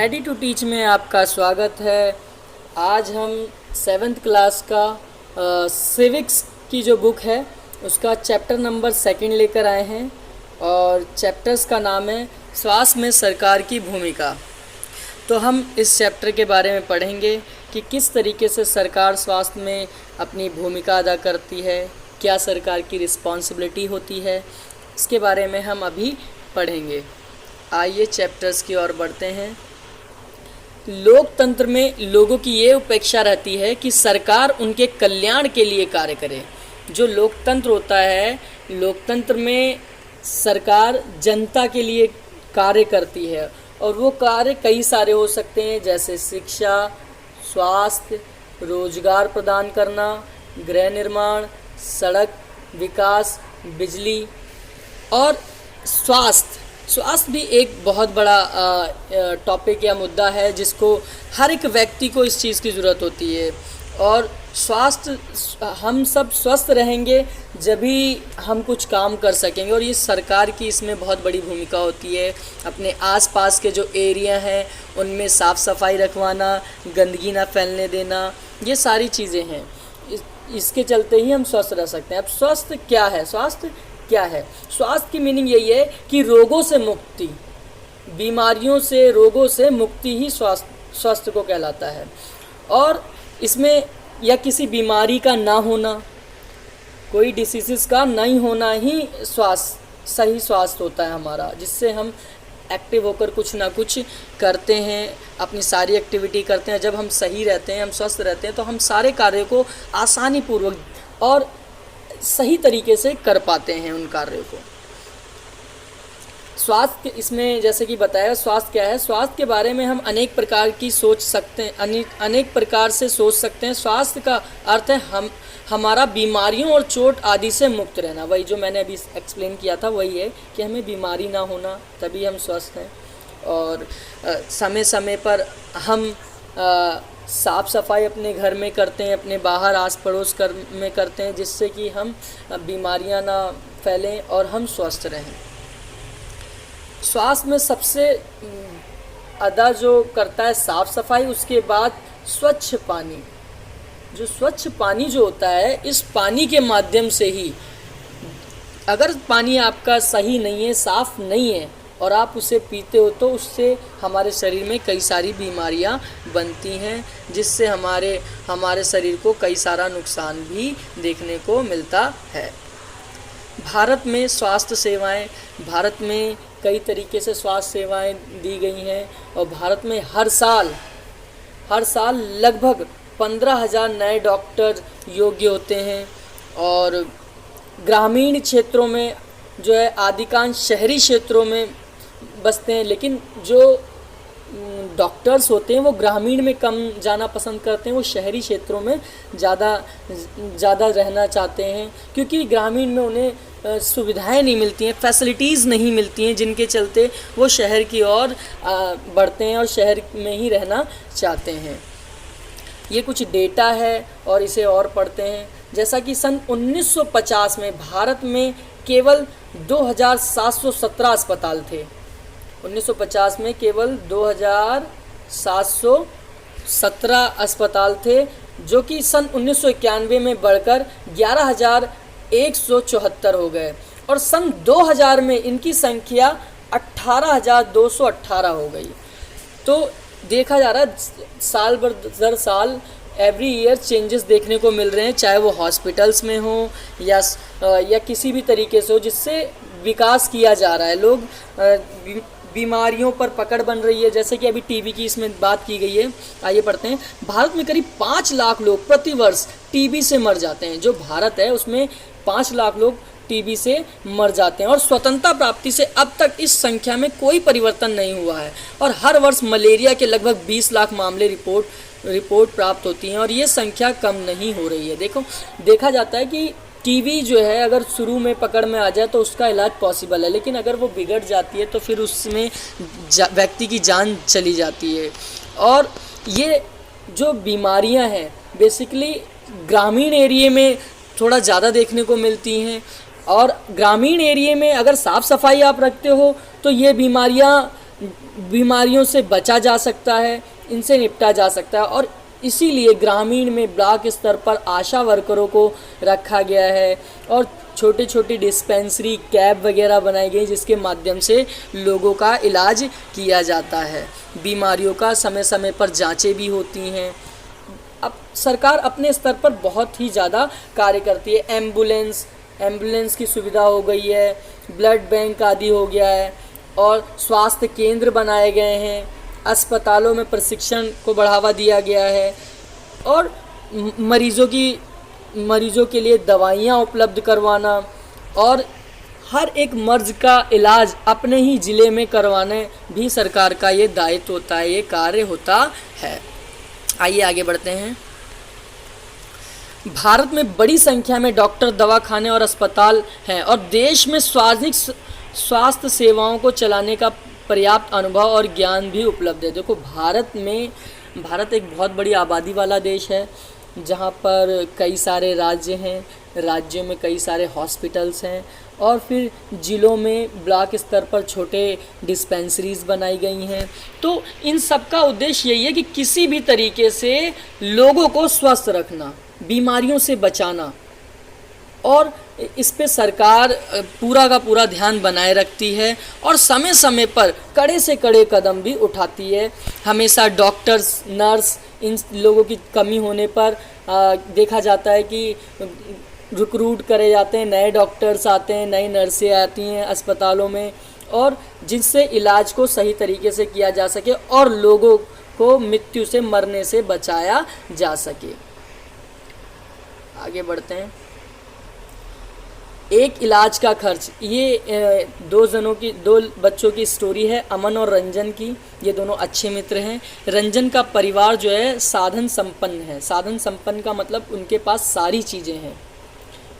Ready to teach में आपका स्वागत है। आज हम 7th क्लास का सिविक्स की जो बुक है उसका चैप्टर नंबर 2 लेकर आए हैं और चैप्टर्स का नाम है स्वास्थ्य में सरकार की भूमिका। तो हम इस चैप्टर के बारे में पढ़ेंगे कि किस तरीके से सरकार स्वास्थ्य में अपनी भूमिका अदा करती है, क्या सरकार की रिस्पॉन्सिबिलिटी होती है, इसके बारे में हम अभी पढ़ेंगे। आइए चैप्टर्स की ओर बढ़ते हैं। लोकतंत्र में लोगों की ये अपेक्षा रहती है कि सरकार उनके कल्याण के लिए कार्य करे। जो लोकतंत्र होता है, लोकतंत्र में सरकार जनता के लिए कार्य करती है और वो कार्य कई सारे हो सकते हैं, जैसे शिक्षा, स्वास्थ्य, रोजगार प्रदान करना, गृह निर्माण, सड़क विकास, बिजली और स्वास्थ्य भी एक बहुत बड़ा टॉपिक या मुद्दा है जिसको हर एक व्यक्ति को इस चीज़ की ज़रूरत होती है। और स्वास्थ्य, हम सब स्वस्थ रहेंगे जभी हम कुछ काम कर सकेंगे और ये सरकार की इसमें बहुत बड़ी भूमिका होती है। अपने आसपास के जो एरिया हैं उनमें साफ़ सफाई रखवाना, गंदगी ना फैलने देना, ये सारी चीज़ें हैं। इसके चलते ही हम स्वस्थ रह सकते हैं। अब स्वास्थ्य क्या है? स्वास्थ्य की मीनिंग यही है कि रोगों से मुक्ति, बीमारियों से, रोगों से मुक्ति ही स्वास्थ्य को कहलाता है। और इसमें या किसी बीमारी का ना होना, कोई डिसीज़ का नहीं होना ही सही स्वास्थ्य होता है हमारा, जिससे हम एक्टिव होकर कुछ ना कुछ करते हैं, अपनी सारी एक्टिविटी करते हैं। जब हम सही रहते हैं, हम स्वस्थ रहते हैं, तो हम सारे कार्यों को आसानी पूर्वक और सही तरीके से कर पाते हैं उन कार्यों को। स्वास्थ्य, इसमें जैसे कि बताया स्वास्थ्य क्या है। स्वास्थ्य के बारे में हम अनेक प्रकार की सोच सकते हैं, अनेक प्रकार से सोच सकते हैं। स्वास्थ्य का अर्थ है हमारा बीमारियों और चोट आदि से मुक्त रहना। वही जो मैंने अभी एक्सप्लेन किया था वही है कि हमें बीमारी ना होना, तभी हम स्वस्थ हैं। और समय समय पर हम साफ़ सफाई अपने घर में करते हैं, अपने बाहर आस पड़ोस में करते हैं, जिससे कि हम बीमारियां ना फैलें और हम स्वस्थ रहें। स्वास्थ्य में सबसे अदा जो करता है साफ़ सफाई, उसके बाद स्वच्छ पानी। जो स्वच्छ पानी जो होता है, इस पानी के माध्यम से ही, अगर पानी आपका सही नहीं है, साफ़ नहीं है और आप उसे पीते हो तो उससे हमारे शरीर में कई सारी बीमारियां बनती हैं, जिससे हमारे शरीर को कई सारा नुकसान भी देखने को मिलता है। भारत में स्वास्थ्य सेवाएं, भारत में कई तरीके से स्वास्थ्य सेवाएं दी गई हैं और भारत में हर साल लगभग 15,000 नए डॉक्टर योग्य होते हैं। और ग्रामीण क्षेत्रों में जो है, अधिकांश शहरी क्षेत्रों में बसते हैं, लेकिन जो डॉक्टर्स होते हैं वो ग्रामीण में कम जाना पसंद करते हैं, वो शहरी क्षेत्रों में ज़्यादा रहना चाहते हैं, क्योंकि ग्रामीण में उन्हें सुविधाएं नहीं मिलती हैं, फैसिलिटीज़ नहीं मिलती हैं, जिनके चलते वो शहर की ओर बढ़ते हैं और शहर में ही रहना चाहते हैं। ये कुछ डेटा है और इसे और पढ़ते हैं। जैसा कि सन 1950 में भारत में केवल 2717 अस्पताल थे। 1950 में केवल 2717 अस्पताल थे, जो कि सन 1991 में बढ़कर 11,174 हो गए और सन 2000 में इनकी संख्या 18,218 हो गई। तो देखा जा रहा है साल दर साल एवरी ईयर चेंजेस देखने को मिल रहे हैं, चाहे वो हॉस्पिटल्स में हो या किसी भी तरीके से हो, जिससे विकास किया जा रहा है। लोग बीमारियों पर पकड़ बन रही है, जैसे कि अभी टीबी की इसमें बात की गई है। आइए पढ़ते हैं। भारत में करीब 5 लाख लोग प्रति वर्ष टीबी से मर जाते हैं। जो भारत है उसमें 5 लाख लोग टीबी से मर जाते हैं और स्वतंत्रता प्राप्ति से अब तक इस संख्या में कोई परिवर्तन नहीं हुआ है। और हर वर्ष मलेरिया के लगभग 20 लाख मामले रिपोर्ट प्राप्त होती हैं और ये संख्या कम नहीं हो रही है। देखा जाता है कि टीबी जो है, अगर शुरू में पकड़ में आ जाए तो उसका इलाज पॉसिबल है, लेकिन अगर वो बिगड़ जाती है तो फिर उसमें व्यक्ति की जान चली जाती है। और ये जो बीमारियां हैं बेसिकली ग्रामीण एरिया में थोड़ा ज़्यादा देखने को मिलती हैं और ग्रामीण एरिया में अगर साफ़ सफाई आप रखते हो तो ये बीमारियां बीमारियों से बचा जा सकता है, इनसे निपटा जा सकता है। और इसीलिए ग्रामीण में ब्लॉक स्तर पर आशा वर्करों को रखा गया है और छोटी छोटी डिस्पेंसरी कैब वगैरह बनाई गई जिसके माध्यम से लोगों का इलाज किया जाता है। बीमारियों का समय समय पर जांचें भी होती हैं। अब सरकार अपने स्तर पर बहुत ही ज़्यादा कार्य करती है। एम्बुलेंस की सुविधा हो गई है, ब्लड बैंक आदि हो गया है और स्वास्थ्य केंद्र बनाए गए हैं, अस्पतालों में प्रशिक्षण को बढ़ावा दिया गया है और मरीजों के लिए दवाइयाँ उपलब्ध करवाना और हर एक मर्ज का इलाज अपने ही ज़िले में करवाने भी सरकार का ये दायित्व होता है, ये कार्य होता है। आइए आगे बढ़ते हैं। भारत में बड़ी संख्या में डॉक्टर, दवाखाने और अस्पताल हैं और देश में सार्वजनिक स्वास्थ्य सेवाओं को चलाने का पर्याप्त अनुभव और ज्ञान भी उपलब्ध है। देखो भारत एक बहुत बड़ी आबादी वाला देश है जहाँ पर कई सारे राज्य हैं, राज्यों में कई सारे हॉस्पिटल्स हैं और फिर ज़िलों में ब्लॉक स्तर पर छोटे डिस्पेंसरीज बनाई गई हैं। तो इन सब का उद्देश्य यही है कि किसी भी तरीके से लोगों को स्वस्थ रखना, बीमारियों से बचाना और इस पे सरकार पूरा का पूरा ध्यान बनाए रखती है और समय समय पर कड़े से कड़े कदम भी उठाती है। हमेशा डॉक्टर्स, नर्स इन लोगों की कमी होने पर देखा जाता है कि रिक्रूट करे जाते हैं, नए डॉक्टर्स आते हैं, नई नर्सें आती हैं अस्पतालों में और जिससे इलाज को सही तरीके से किया जा सके और लोगों को मृत्यु से, मरने से बचाया जा सके। आगे बढ़ते हैं। एक इलाज का खर्च, ये दो बच्चों की स्टोरी है, अमन और रंजन की। ये दोनों अच्छे मित्र हैं। रंजन का परिवार जो है साधन संपन्न है। साधन संपन्न का मतलब उनके पास सारी चीज़ें हैं,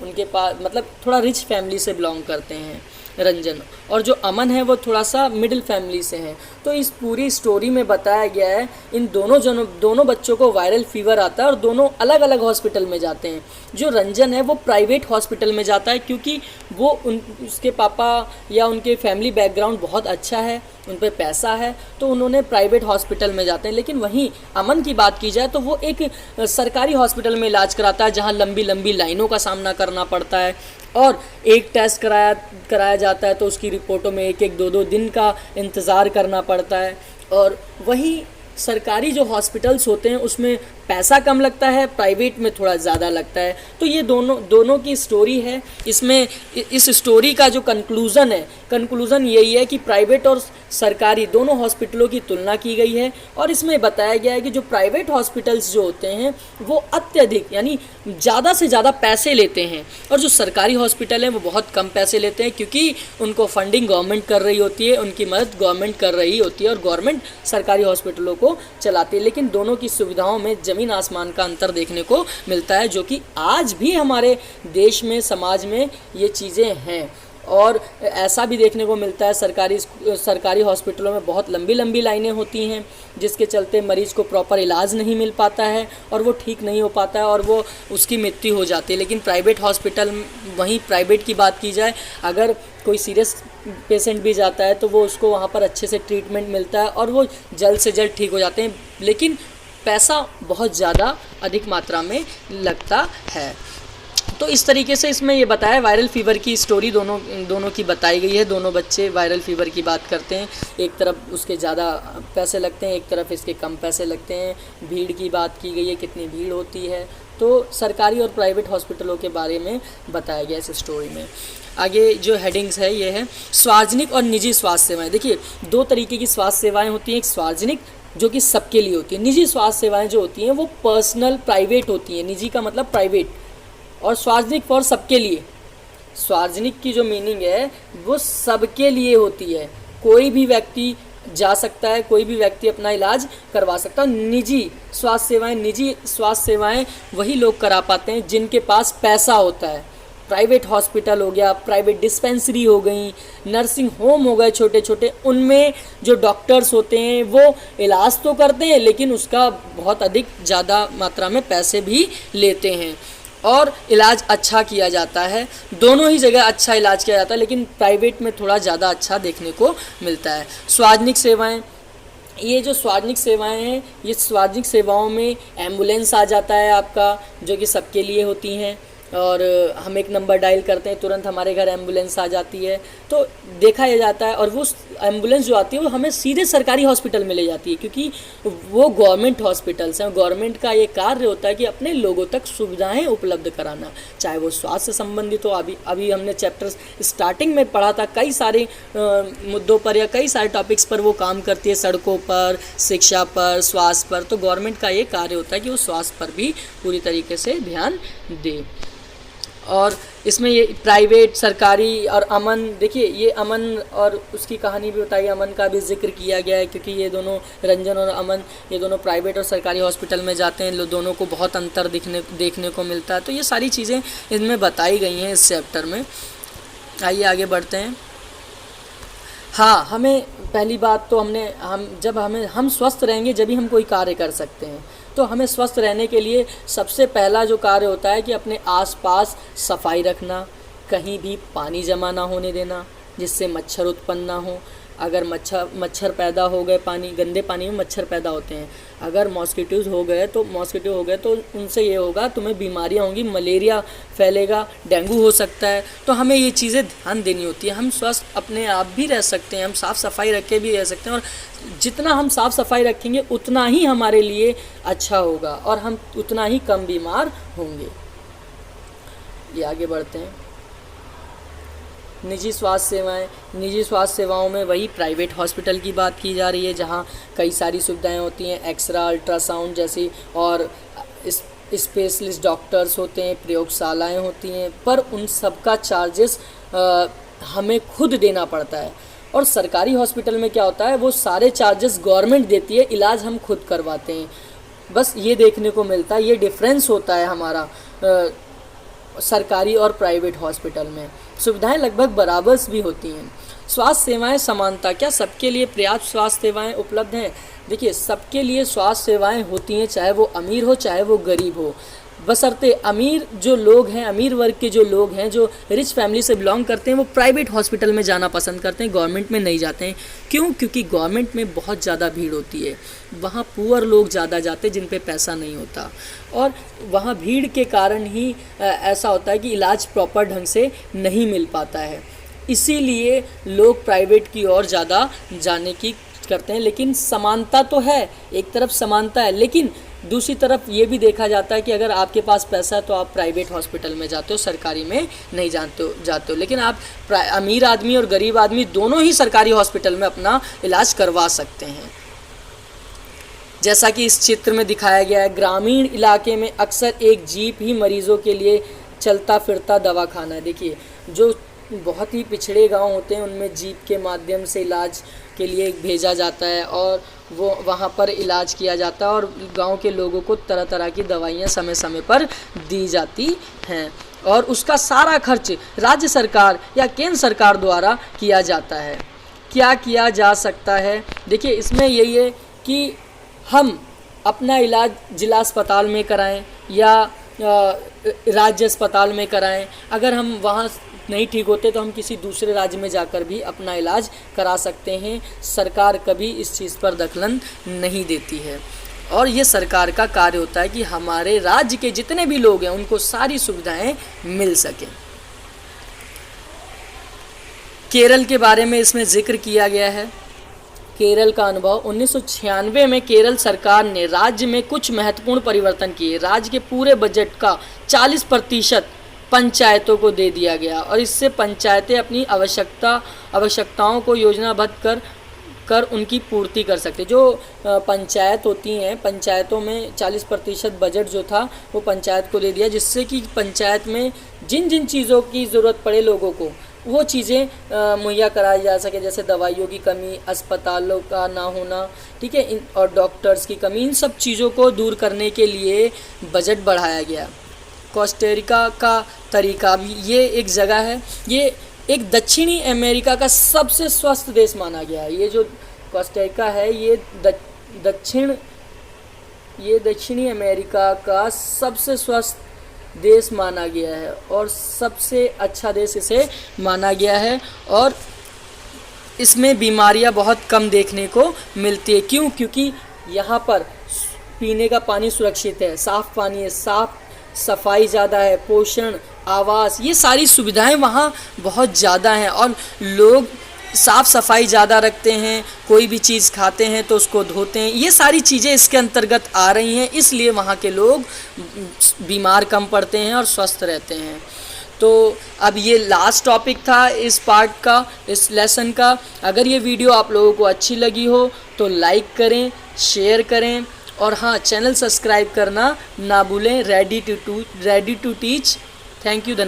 उनके पास मतलब थोड़ा रिच फैमिली से बिलोंग करते हैं रंजन, और जो अमन है वो थोड़ा सा मिडिल फैमिली से है। तो इस पूरी स्टोरी में बताया गया है इन दोनों बच्चों को वायरल फीवर आता है और दोनों अलग अलग हॉस्पिटल में जाते हैं। जो रंजन है वो प्राइवेट हॉस्पिटल में जाता है क्योंकि वो उसके पापा या उनके फैमिली बैकग्राउंड बहुत अच्छा है, उन पर पैसा है, तो उन्होंने प्राइवेट हॉस्पिटल में जाते हैं। लेकिन वहीं अमन की बात की जाए तो वो एक सरकारी हॉस्पिटल में इलाज कराता है जहाँ लंबी लंबी लाइनों का सामना करना पड़ता है और एक टेस्ट कराया जाता है तो उसकी रिपोर्टों में एक दो दिन का इंतज़ार करना पड़ता है। और वहीं सरकारी जो हॉस्पिटल्स होते हैं उसमें पैसा कम लगता है, प्राइवेट में थोड़ा ज़्यादा लगता है। तो ये दोनों की स्टोरी है। इसमें इस स्टोरी का जो कंक्लूज़न यही है कि प्राइवेट और सरकारी दोनों हॉस्पिटलों की तुलना की गई है और इसमें बताया गया है कि जो प्राइवेट हॉस्पिटल्स जो होते हैं वो अत्यधिक यानी ज़्यादा से ज़्यादा पैसे लेते हैं और जो सरकारी हॉस्पिटल हैं वो बहुत कम पैसे लेते हैं क्योंकि उनको फंडिंग गवर्नमेंट कर रही होती है, उनकी मदद गवर्नमेंट कर रही होती है और गवर्नमेंट सरकारी हॉस्पिटलों को चलाती है। लेकिन दोनों की सुविधाओं में ज़मीन आसमान का अंतर देखने को मिलता है जो कि आज भी हमारे देश में, समाज में ये चीज़ें हैं। और ऐसा भी देखने को मिलता है सरकारी हॉस्पिटलों में बहुत लंबी लंबी लाइनें होती हैं जिसके चलते मरीज़ को प्रॉपर इलाज नहीं मिल पाता है और वो ठीक नहीं हो पाता है और वो उसकी मृत्यु हो जाती है। लेकिन प्राइवेट हॉस्पिटल, वहीं प्राइवेट की बात की जाए, अगर कोई सीरियस पेशेंट भी जाता है तो वो उसको वहाँ पर अच्छे से ट्रीटमेंट मिलता है और वो जल्द से जल्द ठीक हो जाते हैं। लेकिन पैसा बहुत ज़्यादा अधिक मात्रा में लगता है। तो इस तरीके से इसमें ये बताया वायरल फीवर की स्टोरी दोनों की बताई गई है। दोनों बच्चे वायरल फीवर की बात करते हैं, एक तरफ उसके ज़्यादा पैसे लगते हैं, एक तरफ इसके कम पैसे लगते हैं। भीड़ की बात की गई है, कितनी भीड़ होती है। तो सरकारी और प्राइवेट हॉस्पिटलों के बारे में बताया गया इस स्टोरी में। आगे जो हेडिंग्स है ये है सार्वजनिक और निजी स्वास्थ्य सेवाएँ। देखिए, दो तरीके की स्वास्थ्य सेवाएँ होती हैं। एक सार्वजनिक जो कि सबके लिए होती है, निजी स्वास्थ्य सेवाएँ जो होती हैं वो पर्सनल प्राइवेट होती हैं। निजी का मतलब प्राइवेट और सार्वजनिक फॉर सबके लिए। सार्वजनिक की जो मीनिंग है वो सबके लिए होती है, कोई भी व्यक्ति जा सकता है, कोई भी व्यक्ति अपना इलाज करवा सकता है। निजी स्वास्थ्य सेवाएं वही लोग करा पाते हैं जिनके पास पैसा होता है। प्राइवेट हॉस्पिटल हो गया, प्राइवेट डिस्पेंसरी हो गई, नर्सिंग होम हो गए छोटे छोटे, उनमें जो डॉक्टर्स होते हैं वो इलाज तो करते हैं लेकिन उसका बहुत अधिक ज़्यादा मात्रा में पैसे भी लेते हैं। और इलाज अच्छा किया जाता है। दोनों ही जगह अच्छा इलाज किया जाता है, लेकिन प्राइवेट में थोड़ा ज़्यादा अच्छा देखने को मिलता है। सार्वजनिक सेवाएं, ये जो सार्वजनिक सेवाएं हैं, ये सार्वजनिक सेवाओं में एम्बुलेंस आ जाता है आपका, जो कि सबके लिए होती हैं, और हम एक नंबर डायल करते हैं, तुरंत हमारे घर एम्बुलेंस आ जाती है। तो देखा यह जाता है, और वो एम्बुलेंस जो आती है वो हमें सीधे सरकारी हॉस्पिटल में ले जाती है, क्योंकि वो गवर्नमेंट हॉस्पिटल्स हैं। गवर्नमेंट का ये कार्य होता है कि अपने लोगों तक सुविधाएं उपलब्ध कराना, चाहे वो स्वास्थ्य से संबंधित हो। अभी हमने चैप्टर स्टार्टिंग में पढ़ा था, कई सारे मुद्दों पर या कई सारे टॉपिक्स पर वो काम करती है, सड़कों पर, शिक्षा पर, स्वास्थ्य पर। तो गवर्नमेंट का ये कार्य होता है कि वो स्वास्थ्य पर भी पूरी तरीके से ध्यान दे। और इसमें ये प्राइवेट, सरकारी और अमन, देखिए ये अमन और उसकी कहानी भी बताई, अमन का भी जिक्र किया गया है, क्योंकि ये दोनों, रंजन और अमन, ये दोनों प्राइवेट और सरकारी हॉस्पिटल में जाते हैं, दोनों को बहुत अंतर देखने को मिलता है। तो ये सारी चीज़ें इनमें बताई गई हैं इस चैप्टर में। आइए आगे बढ़ते हैं। हाँ, हमें पहली बात तो हम स्वस्थ रहेंगे जब ही हम कोई कार्य कर सकते हैं। तो हमें स्वस्थ रहने के लिए सबसे पहला जो कार्य होता है कि अपने आसपास सफाई रखना, कहीं भी पानी जमा ना होने देना जिससे मच्छर उत्पन्न ना हो। अगर मच्छर पैदा हो गए, गंदे पानी में मच्छर पैदा होते हैं, अगर मॉस्किटो हो गए तो उनसे ये होगा, तुम्हें बीमारियां होंगी, मलेरिया फैलेगा, डेंगू हो सकता है। तो हमें ये चीज़ें ध्यान देनी होती है। हम स्वस्थ अपने आप भी रह सकते हैं, हम साफ़ सफाई रख के भी रह सकते हैं, और जितना हम साफ़ सफाई रखेंगे उतना ही हमारे लिए अच्छा होगा और हम उतना ही कम बीमार होंगे। ये आगे बढ़ते हैं। निजी स्वास्थ्य सेवाओं में वही प्राइवेट हॉस्पिटल की बात की जा रही है, जहां कई सारी सुविधाएं होती हैं, एक्सरा, अल्ट्रासाउंड जैसी, और स्पेशलिस्ट डॉक्टर्स होते हैं, प्रयोगशालाएं होती हैं, पर उन सब का चार्जेस हमें खुद देना पड़ता है। और सरकारी हॉस्पिटल में क्या होता है, वो सारे चार्जेस गवर्नमेंट देती है, इलाज हम खुद करवाते हैं। बस ये देखने को मिलता है, ये डिफरेंस होता है हमारा सरकारी और प्राइवेट हॉस्पिटल में। सुविधाएं लगभग बराबर भी होती हैं। स्वास्थ्य सेवाएं समानता, क्या सबके लिए पर्याप्त स्वास्थ्य सेवाएं उपलब्ध हैं? देखिए, सबके लिए स्वास्थ्य सेवाएं होती हैं, चाहे वो अमीर हो चाहे वो गरीब हो, बशर्ते अमीर जो लोग हैं, अमीर वर्ग के जो लोग हैं, जो रिच फैमिली से बिलोंग करते हैं, वो प्राइवेट हॉस्पिटल में जाना पसंद करते हैं, गवर्नमेंट में नहीं जाते हैं। क्यों? क्योंकि गवर्नमेंट में बहुत ज़्यादा भीड़ होती है, वहाँ पुअर लोग ज़्यादा जाते हैं जिन पे पैसा नहीं होता, और वहाँ भीड़ के कारण ही ऐसा होता है कि इलाज प्रॉपर ढंग से नहीं मिल पाता है। इसीलिए लोग प्राइवेट की ओर ज़्यादा जाने की करते हैं। लेकिन समानता तो है, एक तरफ समानता है, लेकिन दूसरी तरफ ये भी देखा जाता है कि अगर आपके पास पैसा है तो आप प्राइवेट हॉस्पिटल में जाते हो, सरकारी में नहीं जाते हो। लेकिन आप अमीर आदमी और गरीब आदमी दोनों ही सरकारी हॉस्पिटल में अपना इलाज करवा सकते हैं। जैसा कि इस चित्र में दिखाया गया है, ग्रामीण इलाके में अक्सर एक जीप ही मरीजों के लिए चलता फिरता दवाखाना है। देखिए, जो बहुत ही पिछड़े गांव होते हैं उनमें जीप के माध्यम से इलाज के लिए भेजा जाता है और वो वहाँ पर इलाज किया जाता है, और गांव के लोगों को तरह तरह की दवाइयाँ समय समय पर दी जाती हैं, और उसका सारा खर्च राज्य सरकार या केंद्र सरकार द्वारा किया जाता है। क्या किया जा सकता है? देखिए, इसमें यही है कि हम अपना इलाज जिला अस्पताल में कराएं या राज्य अस्पताल में कराएं। अगर हम वहाँ नहीं ठीक होते तो हम किसी दूसरे राज्य में जाकर भी अपना इलाज करा सकते हैं। सरकार कभी इस चीज़ पर दखल नहीं देती है, और ये सरकार का कार्य होता है कि हमारे राज्य के जितने भी लोग हैं उनको सारी सुविधाएं मिल सकें। केरल के बारे में इसमें जिक्र किया गया है। केरल का अनुभव, 1996 में केरल सरकार ने राज्य में कुछ महत्वपूर्ण परिवर्तन किए। राज्य के पूरे बजट का 40% पंचायतों को दे दिया गया, और इससे पंचायतें अपनी आवश्यकताओं को योजनाबद्ध कर उनकी पूर्ति कर सकते। जो पंचायत होती हैं, पंचायतों में 40% बजट जो था वो पंचायत को दे दिया, जिससे कि पंचायत में जिन जिन चीज़ों की ज़रूरत पड़े लोगों को, वो चीज़ें मुहैया कराई जा सके, जैसे दवाइयों की कमी, अस्पतालों का ना होना, ठीक है, और डॉक्टर्स की कमी, इन सब चीज़ों को दूर करने के लिए बजट बढ़ाया गया। कोस्टारिका का तरीका भी, ये एक जगह है, ये एक दक्षिणी अमेरिका का सबसे स्वस्थ देश माना गया है। ये जो कोस्टारिका है, ये दक्षिणी अमेरिका का सबसे स्वस्थ देश माना गया है और सबसे अच्छा देश इसे माना गया है। और इसमें बीमारियां बहुत कम देखने को मिलती है। क्यों? क्योंकि यहाँ पर पीने का पानी सुरक्षित है, साफ़ पानी है, सफाई ज़्यादा है, पोषण, आवास, ये सारी सुविधाएं वहाँ बहुत ज़्यादा हैं और लोग साफ़ सफाई ज़्यादा रखते हैं। कोई भी चीज़ खाते हैं तो उसको धोते हैं। ये सारी चीज़ें इसके अंतर्गत आ रही हैं, इसलिए वहाँ के लोग बीमार कम पड़ते हैं और स्वस्थ रहते हैं। तो अब ये लास्ट टॉपिक था इस पार्ट का, इस लेसन का। अगर ये वीडियो आप लोगों को अच्छी लगी हो तो लाइक करें, शेयर करें और हाँ, चैनल सब्सक्राइब करना ना भूलें। Ready to teach. Thank you. धन्यवाद।